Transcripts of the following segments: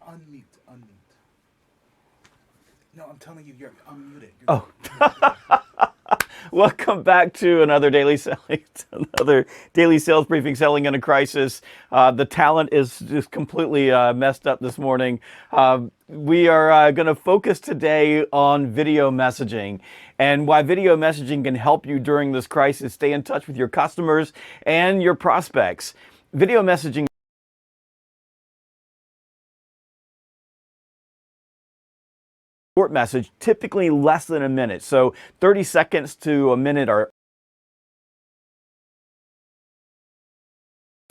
Unmute, unmute. No, I'm telling you, you're unmuted. Oh. Welcome back to another daily sales briefing, selling in a crisis. The talent is just completely messed up this morning. We are going to focus today on video messaging and why video messaging can help you during this crisis. Stay in touch with your customers and your prospects. Video messaging short message, typically less than a minute. So 30 seconds to a minute are.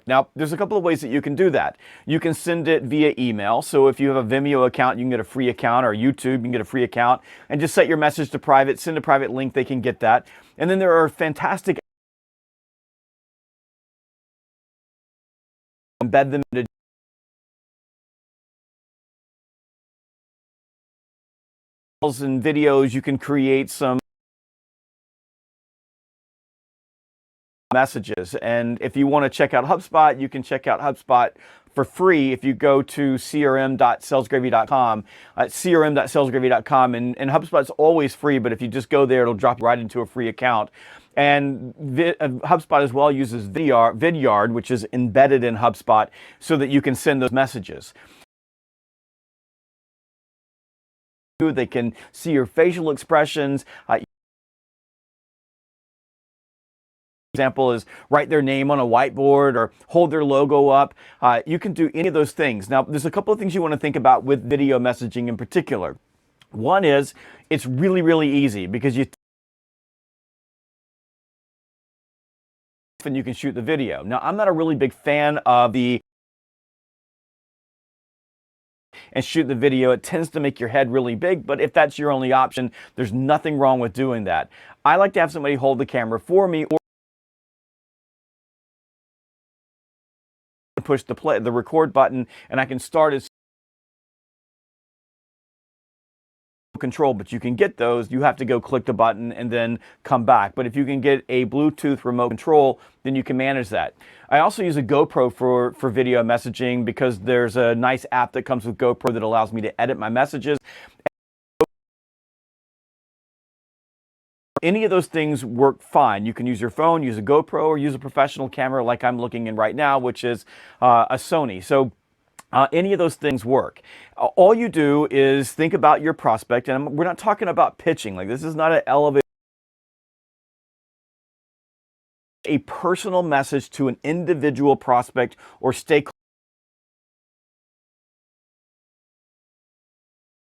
Now, there's a couple of ways that you can do that. You can send it via email. So if you have a Vimeo account, you can get a free account, or YouTube, you can get a free account, and just set your message to private, send a private link, they can get that. And then there are fantastic embed them into and videos. You can create some messages. And if you want to check out HubSpot, you can check out HubSpot for free if you go to crm.salesgravy.com, crm.salesgravy.com. And HubSpot's always free, but if you just go there, it'll drop you right into a free account. And HubSpot as well uses Vidyard, which is embedded in HubSpot, so that you can send those messages. They can see your facial expressions. Example is write their name on a whiteboard or hold their logo up. You can do any of those things. Now, there's a couple of things you want to think about with video messaging in particular. One is it's really, really easy because you can shoot the video. Now, I'm not a really big fan of the and shoot the video. It tends to make your head really big, but if that's your only option, there's nothing wrong with doing that. I like to have somebody hold the camera for me or push the record button, and I can start as control, but you can get those. You have to go click the button and then come back. But if you can get a Bluetooth remote control, then you can manage that. I also use a GoPro for video messaging because there's a nice app that comes with GoPro that allows me to edit my messages. Any of those things work fine. You can use your phone, use a GoPro, or use a professional camera like I'm looking in right now, which is a Sony. So any of those things work. All you do is think about your prospect, and we're not talking about pitching. Like, this is not an elevator. A personal message to an individual prospect or stakeholder.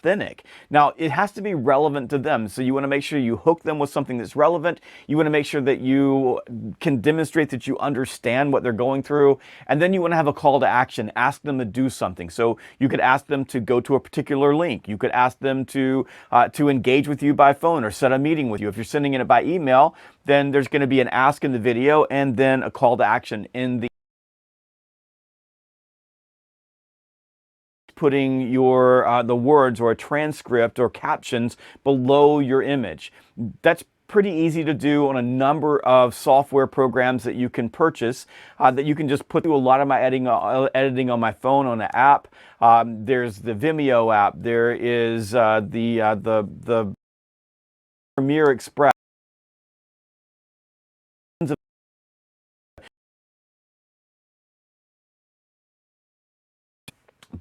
Authentic. Now, it has to be relevant to them. So you want to make sure you hook them with something that's relevant. You want to make sure that you can demonstrate that you understand what they're going through. And then you want to have a call to action. Ask them to do something. So you could ask them to go to a particular link. You could ask them to engage with you by phone or set a meeting with you. If you're sending it by email, then there's going to be an ask in the video and then a call to action in the putting your the words or a transcript or captions below your image. That's pretty easy to do on a number of software programs that you can purchase that you can just put through a lot of my editing on my phone on an app. There's the Vimeo app. There is the Premiere Express.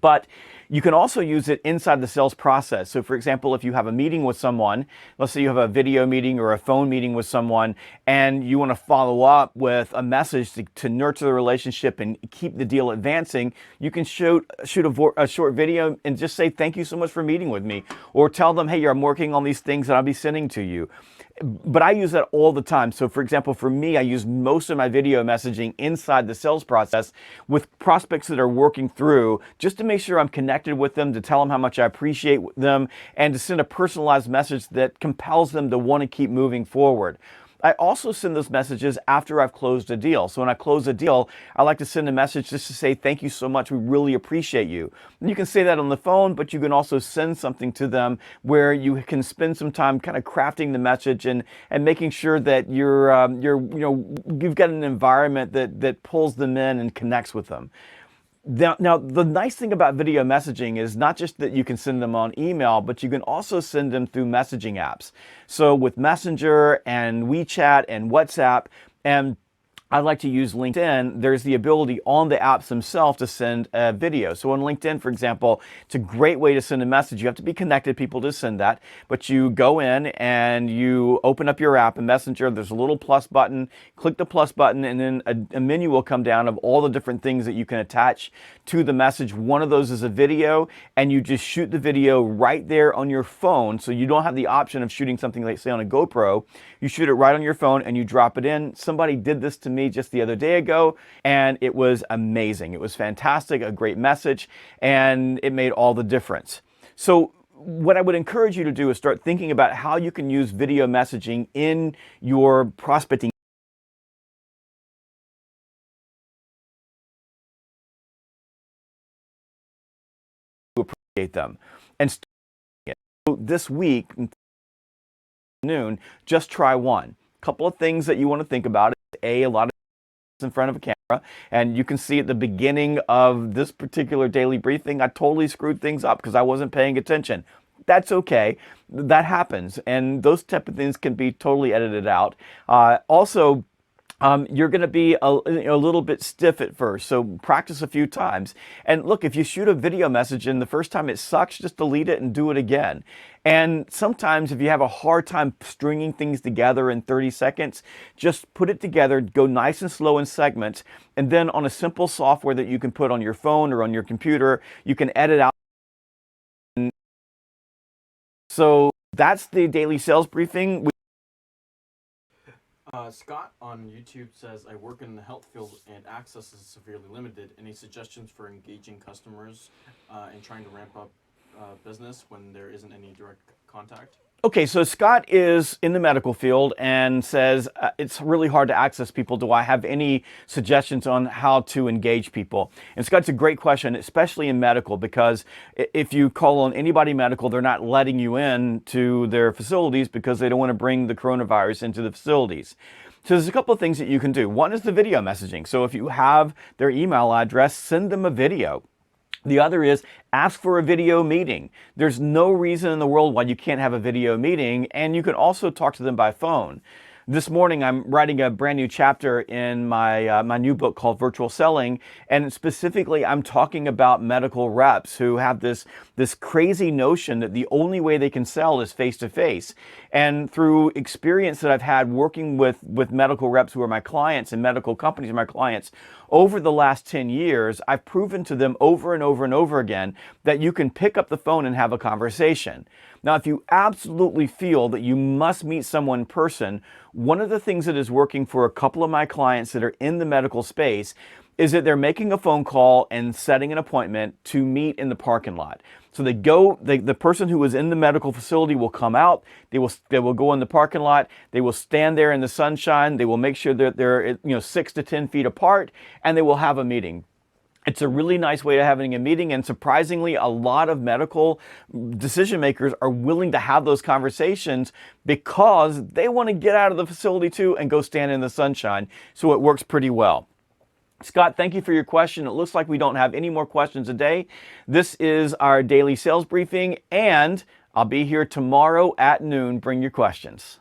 But you can also use it inside the sales process. So for example, if you have a meeting with someone, let's say you have a video meeting or a phone meeting with someone, and you want to follow up with a message to nurture the relationship and keep the deal advancing, you can shoot a short video and just say, thank you so much for meeting with me. Or tell them, hey, I'm working on these things that I'll be sending to you. But I use that all the time. So for example, for me, I use most of my video messaging inside the sales process with prospects that are working through, just to make sure I'm connected with them, to tell them how much I appreciate them, and to send a personalized message that compels them to want to keep moving forward. I also send those messages after I've closed a deal. So when I close a deal, I like to send a message just to say, thank you so much. We really appreciate you. And you can say that on the phone, but you can also send something to them where you can spend some time kind of crafting the message and making sure that you've got an environment that pulls them in and connects with them. Now, the nice thing about video messaging is not just that you can send them on email, but you can also send them through messaging apps. So with Messenger and WeChat and WhatsApp, and I like to use LinkedIn, there's the ability on the apps themselves to send a video. So on LinkedIn, for example, it's a great way to send a message. You have to be connected people to send that, but you go in and you open up your app in Messenger. There's a little plus button, click the plus button, and then a menu will come down of all the different things that you can attach to the message. One of those is a video, and you just shoot the video right there on your phone. So you don't have the option of shooting something like, say, on a GoPro. You shoot it right on your phone and you drop it in. Somebody did this to me just the other day ago, and it was amazing. It was fantastic, a great message, and it made all the difference. So what I would encourage you to do is start thinking about how you can use video messaging in your prospecting. Appreciate them. And so this week, noon, just try one. Couple of things that you want to think about. A lot of in front of a camera, and you can see at the beginning of this particular daily briefing, I totally screwed things up because I wasn't paying attention. That's okay. That happens, and those type of things can be totally edited out. Also, you're going to be a little bit stiff at first, so practice a few times. And look, if you shoot a video message and the first time it sucks, just delete it and do it again. And sometimes if you have a hard time stringing things together in 30 seconds, just put it together, go nice and slow in segments, and then on a simple software that you can put on your phone or on your computer, you can edit out. So that's the daily sales briefing. Scott on YouTube says, I work in the health field and access is severely limited. Any suggestions for engaging customers and trying to ramp up business when there isn't any direct contact? Okay, so Scott is in the medical field and says, it's really hard to access people. Do I have any suggestions on how to engage people? And Scott's a great question, especially in medical, because if you call on anybody medical, they're not letting you in to their facilities because they don't want to bring the coronavirus into the facilities. So there's a couple of things that you can do. One is the video messaging. So if you have their email address, send them a video. The other is ask for a video meeting. There's no reason in the world why you can't have a video meeting, and you can also talk to them by phone. This morning, I'm writing a brand new chapter in my new book called Virtual Selling, and specifically, I'm talking about medical reps who have this crazy notion that the only way they can sell is face-to-face. And through experience that I've had working with medical reps who are my clients and medical companies are my clients, over the last 10 years, I've proven to them over and over and over again that you can pick up the phone and have a conversation. Now, if you absolutely feel that you must meet someone in person, one of the things that is working for a couple of my clients that are in the medical space is that they're making a phone call and setting an appointment to meet in the parking lot. So the person who is in the medical facility will come out, they will go in the parking lot, they will stand there in the sunshine, they will make sure that they're 6 to 10 feet apart, and they will have a meeting. It's a really nice way of having a meeting, and surprisingly, a lot of medical decision makers are willing to have those conversations because they want to get out of the facility too and go stand in the sunshine. So it works pretty well. Scott, thank you for your question. It looks like we don't have any more questions today. This is our daily sales briefing, and I'll be here tomorrow at noon. Bring your questions.